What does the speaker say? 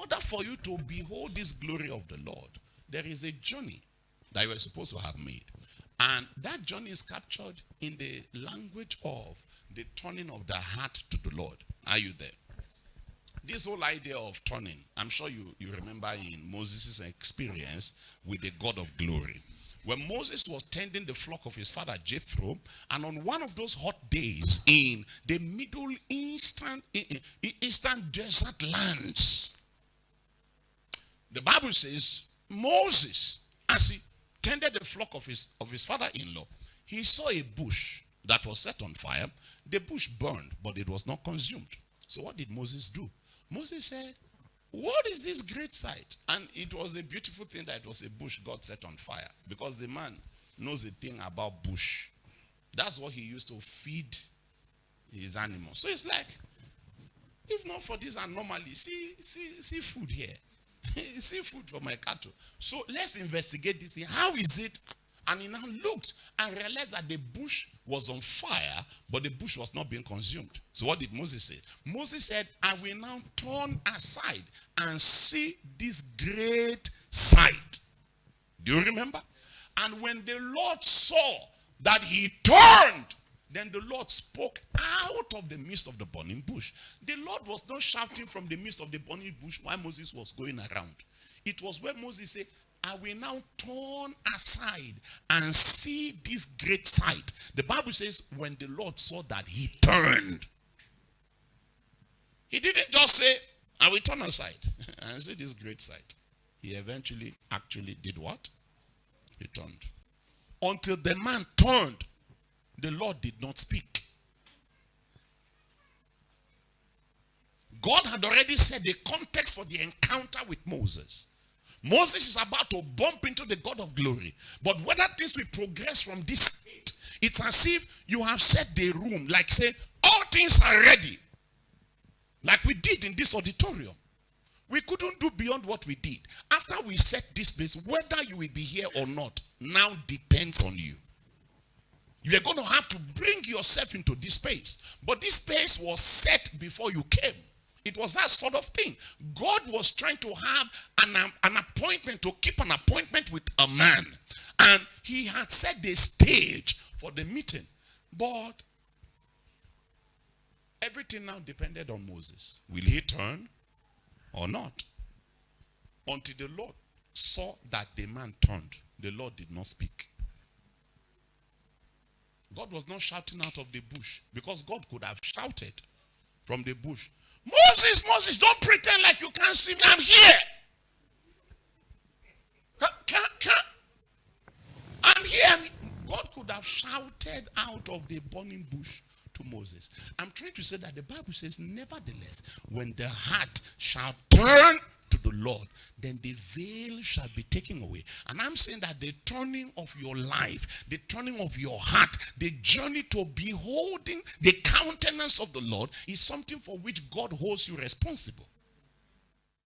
order for you to behold this glory of the Lord, there is a journey that you are supposed to have made. And that journey is captured in the language of the turning of the heart to the Lord. Are you there? This whole idea of turning, I'm sure you remember in Moses' experience with the God of glory. When Moses was tending the flock of his father Jethro, and on one of those hot days in the Middle Eastern desert lands, the Bible says Moses, as he tended the flock of his father-in-law, he saw a bush that was set on fire. The bush burned, but it was not consumed. So what did Moses do? Moses said, what is this great sight? And it was a beautiful thing that it was a bush God set on fire, because the man knows a thing about bush. That's what he used to feed his animals. So it's like, if not for this anomaly, see food here. See food for my cattle. So let's investigate this thing. How is it? And he now looked and realized that the bush was on fire, but the bush was not being consumed. So what did Moses say? Moses said, I will now turn aside and see this great sight. Do you remember? And when the Lord saw that he turned, then the Lord spoke out of the midst of the burning bush. The Lord was not shouting from the midst of the burning bush while Moses was going around. It was where Moses said, I will now turn aside and see this great sight. The Bible says, when the Lord saw that, he turned. He didn't just say, I will turn aside and see this great sight. He eventually actually did what? He turned. Until the man turned, the Lord did not speak. God had already said the context for the encounter with Moses. Moses is about to bump into the God of glory. But whether things will progress from this state, it's as if you have set the room, like say, all things are ready. Like we did in this auditorium. We couldn't do beyond what we did. After we set this place, whether you will be here or not, now depends on you. You are going to have to bring yourself into this space. But this space was set before you came. It was that sort of thing. God was trying to have an appointment, to keep an appointment with a man. And he had set the stage for the meeting. But everything now depended on Moses. Will he turn or not? Until the Lord saw that the man turned, the Lord did not speak. God was not shouting out of the bush, because God could have shouted from the bush, Moses, Moses, don't pretend like you can't see me. I'm here. I'm here. God could have shouted out of the burning bush to Moses. I'm trying to say that the Bible says, nevertheless, when the heart shall turn to the Lord, then the veil shall be taken away. And I'm saying that the turning of your life, the turning of your heart, the journey to beholding the countenance of the Lord is something for which God holds you responsible.